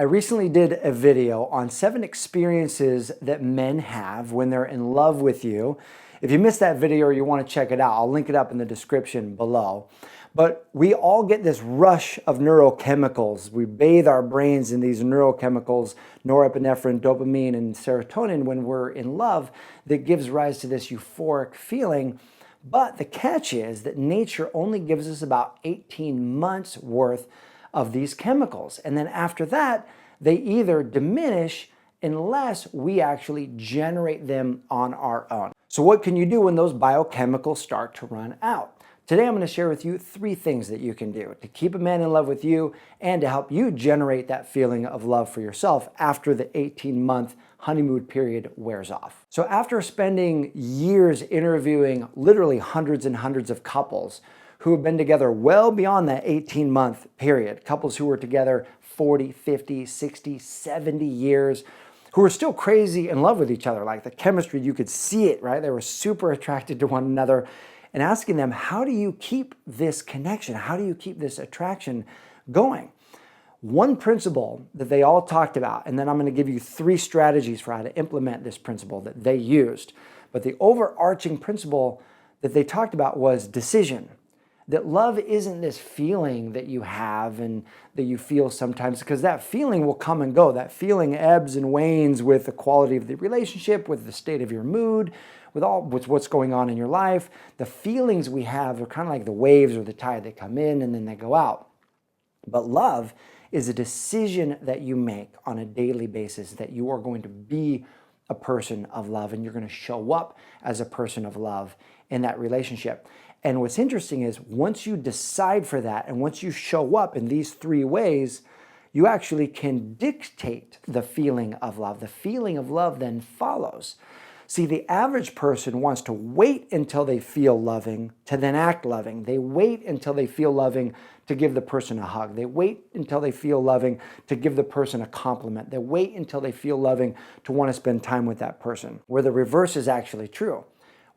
I recently did a video on 7 experiences that men have when they're in love with you. If you missed that video or you want to check it out, I'll link it up in the description below. But we all get this rush of neurochemicals. We bathe our brains in these neurochemicals, norepinephrine, dopamine, and serotonin when we're in love that gives rise to this euphoric feeling. But the catch is that nature only gives us about 18 months worth of these chemicals. And then after that, they either diminish unless we actually generate them on our own. So what can you do when those biochemicals start to run out? Today I'm going to share with you 3 things that you can do to keep a man in love with you and to help you generate that feeling of love for yourself after the 18-month honeymoon period wears off. So after spending years interviewing literally hundreds and hundreds of couples who have been together well beyond that 18-month period, couples who were together 40, 50, 60, 70 years, who were still crazy in love with each other. Like the chemistry, you could see it, right? They were super attracted to one another. And asking them, how do you keep this connection? How do you keep this attraction going? One principle that they all talked about, and then I'm going to give you 3 strategies for how to implement this principle that they used. But the overarching principle that they talked about was decision. That love isn't this feeling that you have and that you feel sometimes, because that feeling will come and go. That feeling ebbs and wanes with the quality of the relationship, with the state of your mood, with what's going on in your life. The feelings we have are kind of like the waves or the tide. They come in and then they go out. But love is a decision that you make on a daily basis that you are going to be a person of love and you're going to show up as a person of love in that relationship. And what's interesting is once you decide for that and once you show up in these 3 ways, you actually can dictate the feeling of love. The feeling of love then follows. See, the average person wants to wait until they feel loving to then act loving. They wait until they feel loving to give the person a hug. They wait until they feel loving to give the person a compliment. They wait until they feel loving to want to spend time with that person, where the reverse is actually true.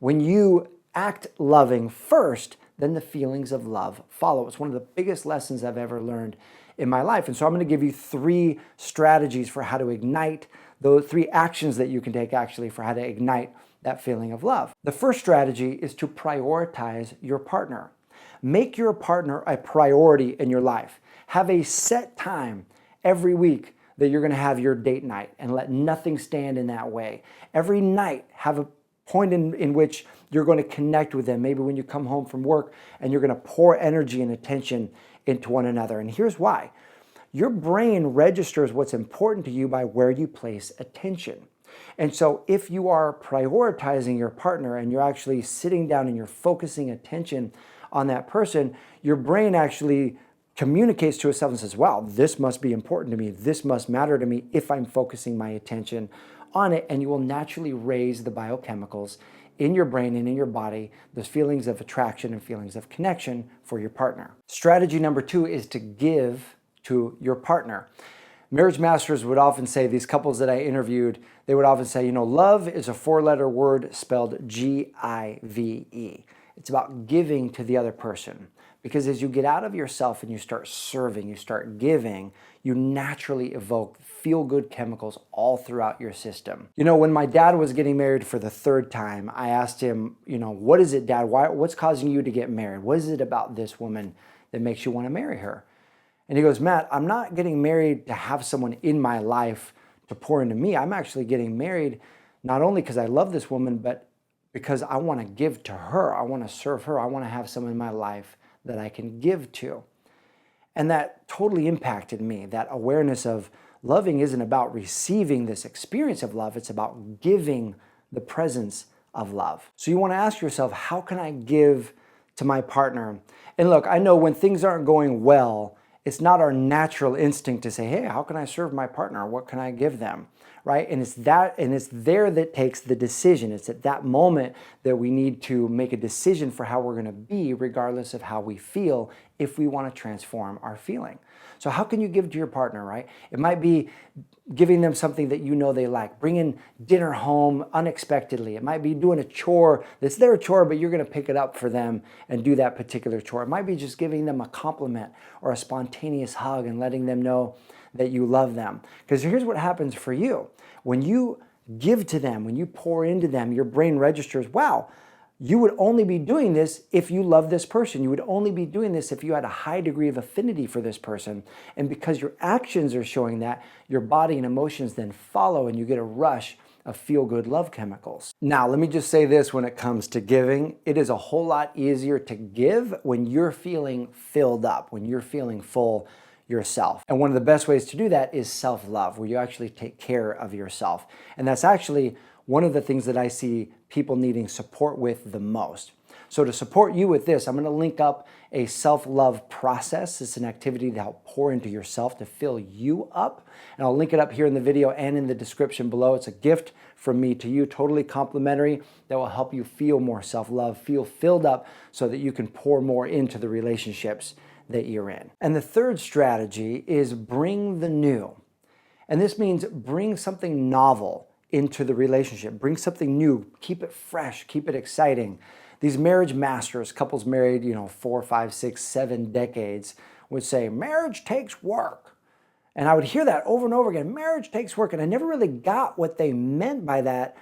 When you act loving first, then the feelings of love follow. It's one of the biggest lessons I've ever learned in my life. And so I'm going to give you 3 strategies for how to ignite those 3 actions that you can take actually for how to ignite that feeling of love. The first strategy is to prioritize your partner. Make your partner a priority in your life. Have a set time every week that you're going to have your date night and let nothing stand in that way. Every night, have a point in which you're going to connect with them. Maybe when you come home from work and you're going to pour energy and attention into one another. And here's why. Your brain registers what's important to you by where you place attention. And so if you are prioritizing your partner and you're actually sitting down and you're focusing attention on that person, your brain actually communicates to itself and says, wow, this must be important to me. This must matter to me if I'm focusing my attention on it. And you will naturally raise the biochemicals in your brain and in your body, those feelings of attraction and feelings of connection for your partner. Strategy number 2 is to give to your partner. Marriage masters would often say, these couples that I interviewed, they would often say, love is a 4-letter word spelled G-I-V-E. It's about giving to the other person. Because as you get out of yourself and you start serving, you start giving, you naturally evoke feel-good chemicals all throughout your system. When my dad was getting married for the 3rd time, I asked him, what is it, Dad? What's causing you to get married? What is it about this woman that makes you want to marry her? And he goes, Matt, I'm not getting married to have someone in my life to pour into me. I'm actually getting married not only because I love this woman, but because I want to give to her. I want to serve her. I want to have someone in my life that I can give to. And that totally impacted me. That awareness of loving isn't about receiving this experience of love. It's about giving the presence of love. So you want to ask yourself, how can I give to my partner? And look, I know when things aren't going well, it's not our natural instinct to say, hey, how can I serve my partner? What can I give them? Right? And it's there that takes the decision. It's at that moment that we need to make a decision for how we're going to be, regardless of how we feel, if we want to transform our feeling. So how can you give to your partner, right? It might be giving them something that they like, bringing dinner home unexpectedly. It might be doing a chore that's their chore, but you're going to pick it up for them and do that particular chore. It might be just giving them a compliment or a spontaneous hug and letting them know that you love them. Because here's what happens for you. When you give to them, when you pour into them, your brain registers, wow, you would only be doing this if you love this person. You would only be doing this if you had a high degree of affinity for this person. And because your actions are showing that, your body and emotions then follow, and you get a rush of feel-good love chemicals. Now, let me just say this when it comes to giving. It is a whole lot easier to give when you're feeling filled up, when you're feeling full yourself. And one of the best ways to do that is self-love, where you actually take care of yourself. And that's actually one of the things that I see people needing support with the most. So to support you with this, I'm going to link up a self-love process. It's an activity to help pour into yourself, to fill you up. And I'll link it up here in the video and in the description below. It's a gift from me to you, totally complimentary, that will help you feel more self-love, feel filled up so that you can pour more into the relationships that you're in. And the third strategy is bring the new. And this means bring something novel into the relationship. Bring something new. Keep it fresh. Keep it exciting. These marriage masters, couples married, 4, 5, 6, 7 decades, would say, marriage takes work. And I would hear that over and over again, marriage takes work. And I never really got what they meant by that.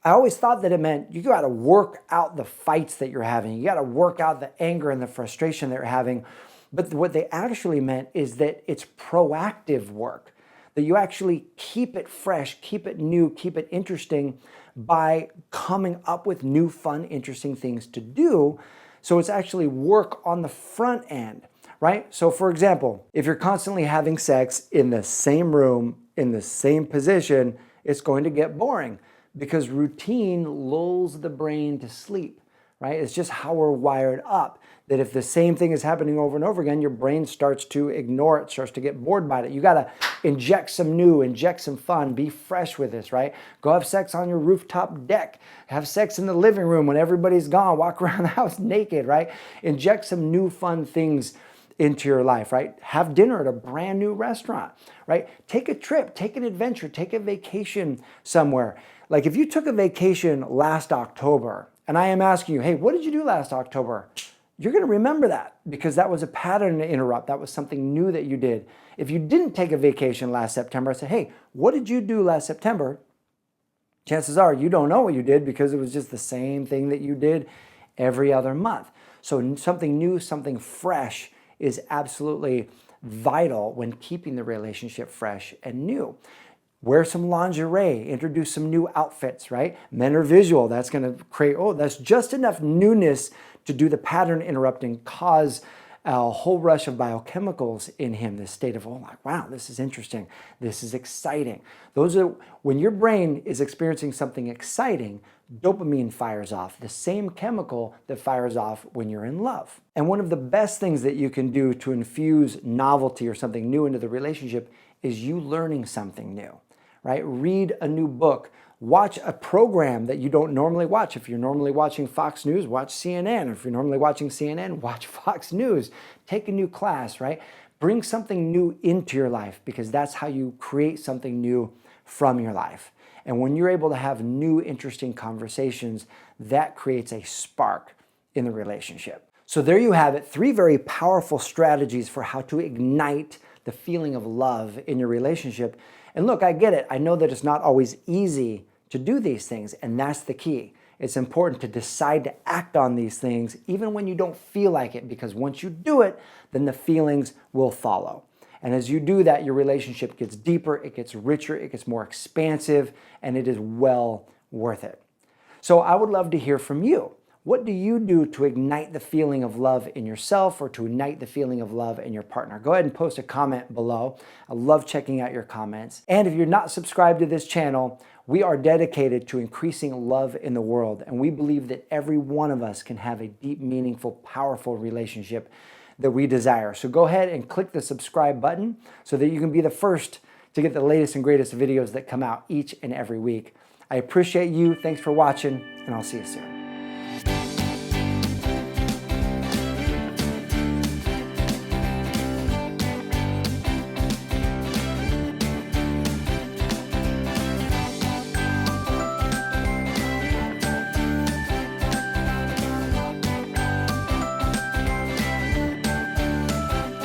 I always thought that it meant you got to work out the fights that you're having. You got to work out the anger and the frustration that you're having. But what they actually meant is that it's proactive work, that you actually keep it fresh, keep it new, keep it interesting by coming up with new, fun, interesting things to do. So it's actually work on the front end, right? So for example, if you're constantly having sex in the same room, in the same position, it's going to get boring because routine lulls the brain to sleep, right? It's just how we're wired up. That if the same thing is happening over and over again, your brain starts to ignore it, starts to get bored by it. You got to inject some new, inject some fun, be fresh with this, right? Go have sex on your rooftop deck. Have sex in the living room when everybody's gone. Walk around the house naked, right? Inject some new fun things into your life, right? Have dinner at a brand new restaurant, right? Take a trip, take an adventure, take a vacation somewhere. Like if you took a vacation last October, and I am asking you, hey, what did you do last October? You're going to remember that because that was a pattern to interrupt. That was something new that you did. If you didn't take a vacation last September, I said, hey, what did you do last September? Chances are you don't know what you did because it was just the same thing that you did every other month. So something new, something fresh is absolutely vital when keeping the relationship fresh and new. Wear some lingerie, introduce some new outfits, right? Men are visual. That's going to create, that's just enough newness to do the pattern interrupting, cause a whole rush of biochemicals in him, this state of, wow, this is interesting. This is exciting. When your brain is experiencing something exciting, dopamine fires off, the same chemical that fires off when you're in love. And one of the best things that you can do to infuse novelty or something new into the relationship is you learning something new, right? Read a new book. Watch a program that you don't normally watch. If you're normally watching Fox News, watch CNN. If you're normally watching CNN, watch Fox News. Take a new class, right? Bring something new into your life because that's how you create something new from your life. And when you're able to have new, interesting conversations, that creates a spark in the relationship. So there you have it, 3 very powerful strategies for how to ignite the feeling of love in your relationship. And look, I get it. I know that it's not always easy to do these things, and that's the key. It's important to decide to act on these things even when you don't feel like it, because once you do it, then the feelings will follow. And as you do that, your relationship gets deeper, it gets richer, it gets more expansive, and it is well worth it. So I would love to hear from you. What do you do to ignite the feeling of love in yourself or to ignite the feeling of love in your partner? Go ahead and post a comment below. I love checking out your comments. And if you're not subscribed to this channel, we are dedicated to increasing love in the world. And we believe that every one of us can have a deep, meaningful, powerful relationship that we desire. So go ahead and click the subscribe button so that you can be the first to get the latest and greatest videos that come out each and every week. I appreciate you. Thanks for watching, and I'll see you soon.